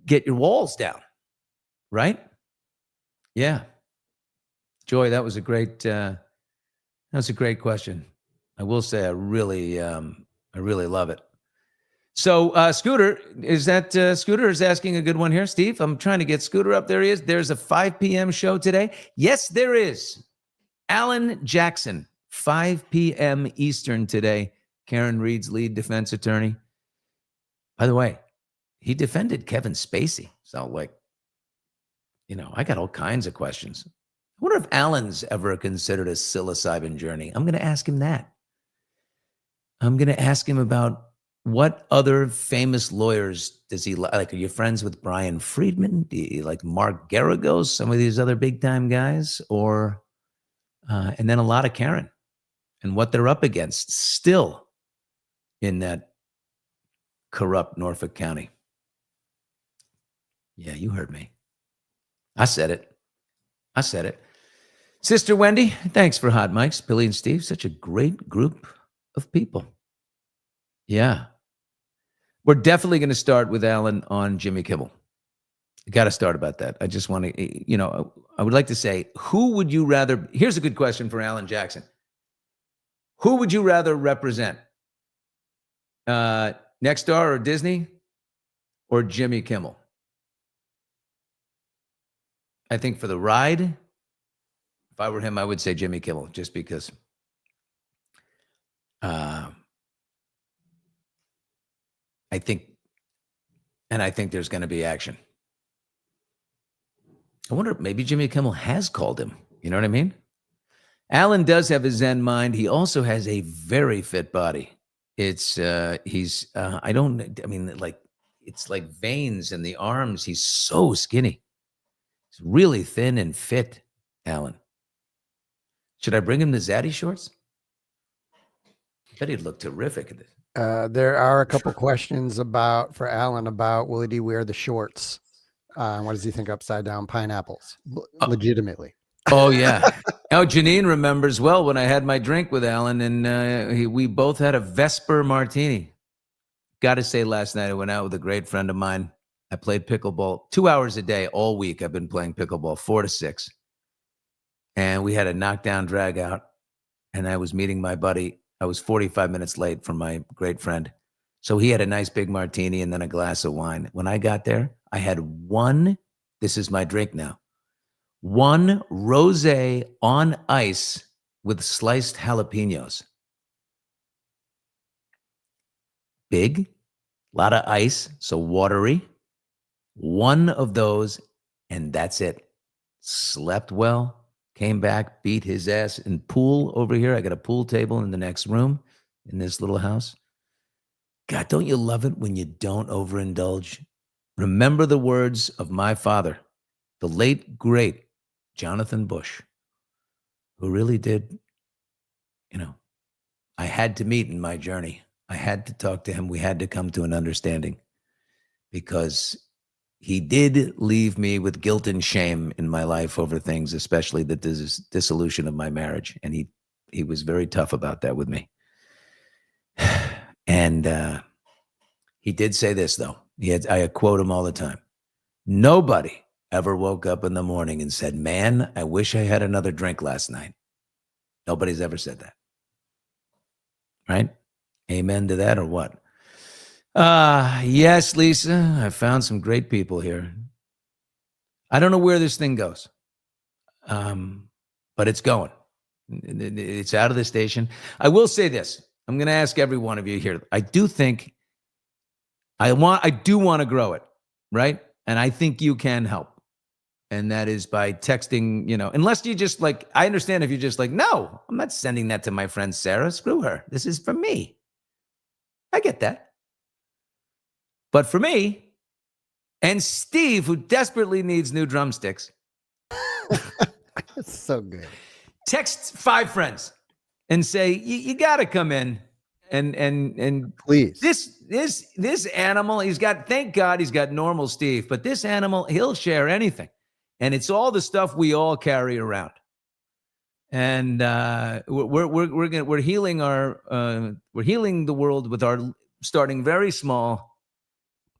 get your walls down, right? Yeah. Joy, that was a great question. I will say I really love it. So Scooter, Scooter is asking a good one here. Steve, I'm trying to get Scooter up. There he is. There's a 5 p.m. show today. Yes, there is. Alan Jackson. 5 p.m. Eastern today. Karen Reed's lead defense attorney. By the way, he defended Kevin Spacey. So I got all kinds of questions. I wonder if Alan's ever considered a psilocybin journey. I'm going to ask him that. I'm going to ask him about what other famous lawyers does he like? Are you friends with Brian Friedman? Do you like Mark Garagos, some of these other big time guys? Or, and then a lot of Karen. And what they're up against still in that corrupt Norfolk County. Yeah, you heard me. I said it. Sister Wendy, thanks for Hot Mics. Billy and Steve, such a great group of people. Yeah. We're definitely going to start with Alan on Jimmy Kimmel. Got to start about that. I just want to, I would like to say, who would you rather, here's a good question for Alan Jackson. Who would you rather represent? Nexstar or Disney or Jimmy Kimmel? I think for the ride, if I were him, I would say Jimmy Kimmel, just because I think there's going to be action. I wonder if maybe Jimmy Kimmel has called him. You know what I mean? Alan does have a Zen mind. He also has a very fit body. It's it's like veins in the arms. He's so skinny. He's really thin and fit, Alan. Should I bring him the Zaddy shorts? I bet he'd look terrific at this. There are a couple questions for Alan about will he wear the shorts? What does he think upside down pineapples? Legitimately. Oh, yeah. Now, Janine remembers well when I had my drink with Alan, and we both had a Vesper martini. Got to say, last night I went out with a great friend of mine, I played pickleball 2 hours a day all week. I've been playing pickleball 4 to 6. And we had a knockdown drag out. And I was meeting my buddy. I was 45 minutes late from my great friend. So he had a nice big martini and then a glass of wine. When I got there, I had this is my drink now, one rosé on ice with sliced jalapenos. Big, a lot of ice, so watery. One of those, and that's it. Slept well, came back, beat his ass in pool over here. I got a pool table in the next room in this little house. God, don't you love it when you don't overindulge? Remember the words of my father, the late, great Jonathan Bush, who really did, I had to meet in my journey. I had to talk to him. We had to come to an understanding because he did leave me with guilt and shame in my life over things, especially the dissolution of my marriage. And he was very tough about that with me. And he did say this, though. I quote him all the time. Nobody ever woke up in the morning and said, man, I wish I had another drink last night. Nobody's ever said that. Right? Amen to that or what? Yes, Lisa, I found some great people here. I don't know where this thing goes, but it's going. It's out of the station. I will say this. I'm going to ask every one of you here. I do think I do want to grow it, right? And I think you can help. And that is by texting, unless you just I understand if you're just no, I'm not sending that to my friend Sarah. Screw her. This is for me. I get that. But for me and Steve, who desperately needs new drumsticks. That's so good. Text 5 friends and say, you got to come in. And please, this animal, thank God he's got normal Steve, but this animal, he'll share anything. And it's all the stuff we all carry around. And we're healing we're healing the world with our starting very small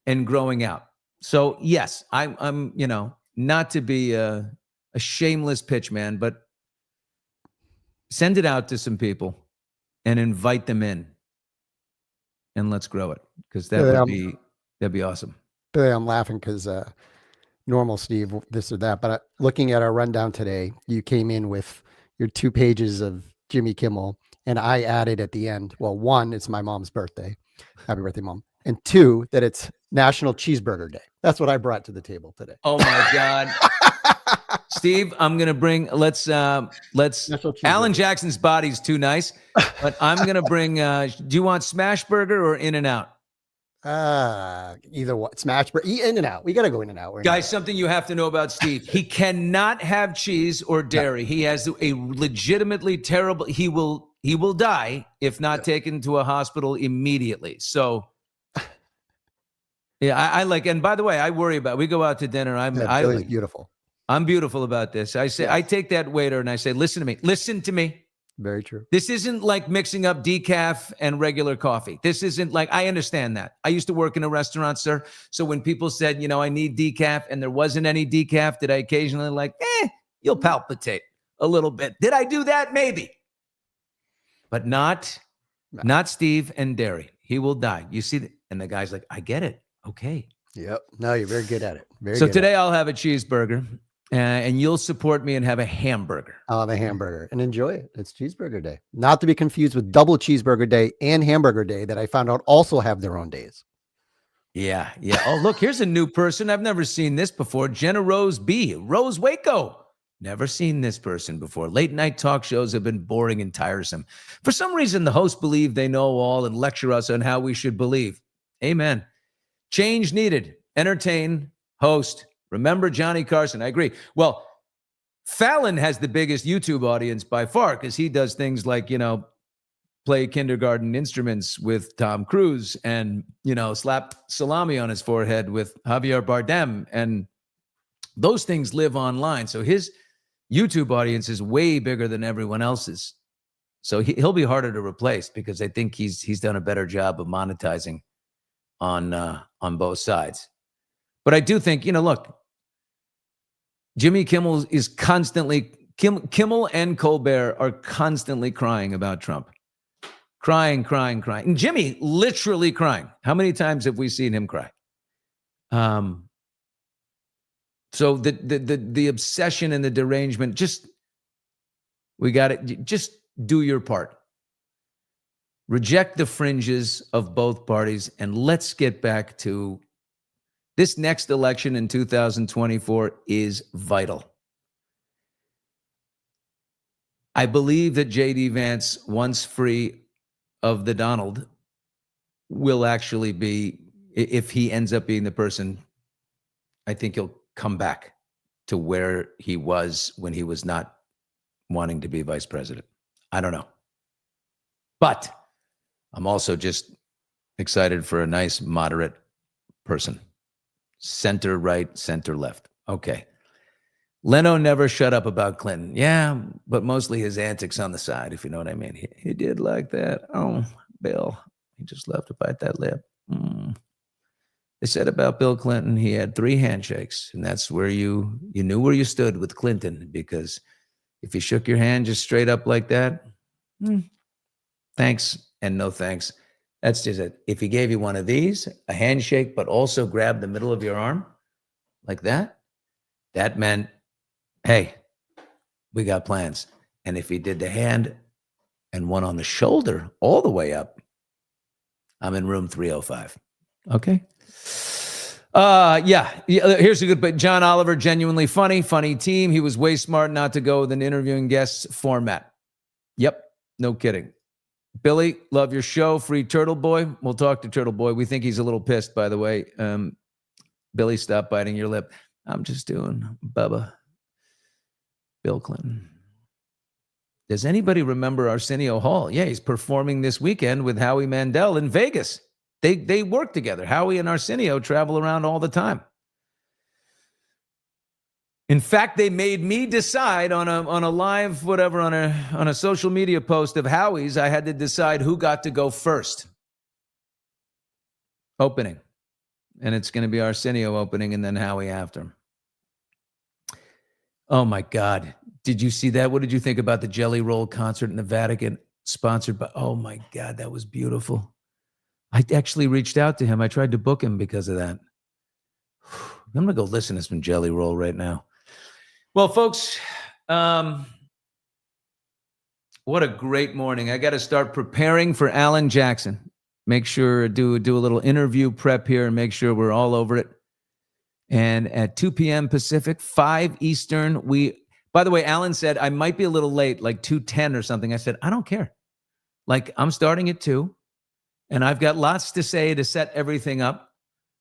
and growing out. So yes, I'm not to be a shameless pitch man, but send it out to some people and invite them in. And let's grow it, because that'd be awesome. Billy, I'm laughing because normal Steve, this or that. But looking at our rundown today, you came in with your 2 pages of Jimmy Kimmel, and I added at the end, well, 1, it's my mom's birthday. Happy birthday, Mom. And 2, that it's National Cheeseburger Day. That's what I brought to the table today. Oh my God. Steve, I'm going to bring, let's Alan Jackson's body's too nice, but I'm going to bring, do you want Smash Burger or In-N-Out? Either one. Smash Burger, In-N-Out. We got to go In-N-Out. Guys, something you have to know about Steve. He cannot have cheese or dairy. He has a legitimately terrible, he will die if not taken to a hospital immediately. So yeah, I like, and by the way, I worry about, we go out to dinner. Billy's beautiful. I'm beautiful about this. I say, yes. I take that waiter and I say, listen to me. Very true. This isn't like mixing up decaf and regular coffee. This isn't I understand that. I used to work in a restaurant, sir. So when people said, I need decaf and there wasn't any decaf, did I occasionally you'll palpitate a little bit. Did I do that? Maybe. But not Steve and dairy. He will die. You see, and the guy's like, I get it. Okay. Yep. No, you're very good at it. So today I'll have a cheeseburger. And you'll support me and have a hamburger. I'll have a hamburger and enjoy it. It's cheeseburger day. Not to be confused with double cheeseburger day and hamburger day that I found out also have their own days. Yeah. Oh, look, here's a new person. I've never seen this before. Jenna Rose B. Rose Waco. Never seen this person before. Late night talk shows have been boring and tiresome. For some reason, the hosts believe they know all and lecture us on how we should believe. Amen. Change needed. Entertain. Host. Remember Johnny Carson. I agree. Well, Fallon has the biggest YouTube audience by far because he does things like, play kindergarten instruments with Tom Cruise and, slap salami on his forehead with Javier Bardem. And those things live online. So his YouTube audience is way bigger than everyone else's. So he'll be harder to replace because I think he's done a better job of monetizing on both sides. But I do think, look, Jimmy Kimmel is constantly, Kimmel and Colbert are constantly crying about Trump. Crying. And Jimmy literally crying. How many times have we seen him cry? So the obsession and the derangement, we got it. Just do your part. Reject the fringes of both parties, and let's get back to this next election in 2024 is vital. I believe that JD Vance, once free of the Donald, will actually be, if he ends up being the person, I think he'll come back to where he was when he was not wanting to be vice president. I don't know. But I'm also just excited for a nice, moderate person. Center right, center left. Okay. Leno never shut up about Clinton. Yeah, but mostly his antics on the side, if you know what I mean. He did like that. Oh, Bill, he just left to bite that lip. They said about Bill Clinton, he had 3 handshakes, and that's where you knew where you stood with Clinton, because if he shook your hand just straight up like that, thanks and no thanks. That's just it. If he gave you one of these, a handshake, but also grabbed the middle of your arm like that, that meant, hey, we got plans. And if he did the hand and one on the shoulder all the way up, I'm in room 305. Okay. Yeah. Here's a good, but John Oliver, genuinely funny team. He was way smart not to go with an interviewing guests format. Yep. No kidding. Billy, love your show. Free Turtle Boy. We'll talk to Turtle Boy. We think he's a little pissed, by the way. Billy, stop biting your lip. I'm just doing Bubba. Bill Clinton. Does anybody remember Arsenio Hall? Yeah, he's performing this weekend with Howie Mandel in Vegas. They work together. Howie and Arsenio travel around all the time. In fact, they made me decide on a live whatever, on a social media post of Howie's. I had to decide who got to go first. Opening. And it's going to be Arsenio opening and then Howie after him. Oh my God. Did you see that? What did you think about the Jelly Roll concert in the Vatican sponsored by, oh my God, that was beautiful. I actually reached out to him. I tried to book him because of that. I'm going to go listen to some Jelly Roll right now. Well, folks, what a great morning. I got to start preparing for Alan Jackson. Make sure do a little interview prep here and make sure we're all over it. And at 2 p.m. Pacific, 5 Eastern, by the way, Alan said, I might be a little late, like 2:10 or something. I said, I don't care. Like, I'm starting at 2, and I've got lots to say to set everything up.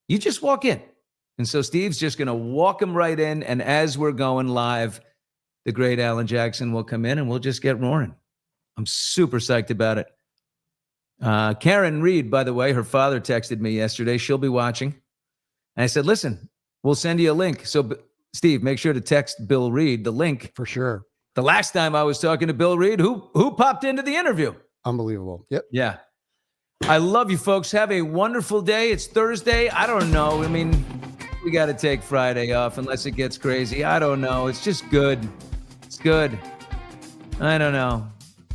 You just walk in. And so Steve's just going to walk him right in. And as we're going live, the great Alan Jackson will come in and we'll just get roaring. I'm super psyched about it. Karen Reed, by the way, her father texted me yesterday. She'll be watching. And I said, listen, we'll send you a link. So, Steve, make sure to text Bill Reed the link. For sure. The last time I was talking to Bill Reed, who popped into the interview? Unbelievable. Yep. Yeah. I love you folks. Have a wonderful day. It's Thursday. I don't know. I mean, we got to take Friday off unless it gets crazy. I don't know. It's just good. It's good. I don't know.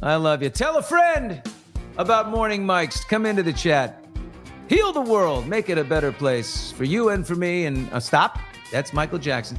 I love you. Tell a friend about Morning Mics. Come into the chat. Heal the world. Make it a better place for you and for me. And stop. That's Michael Jackson.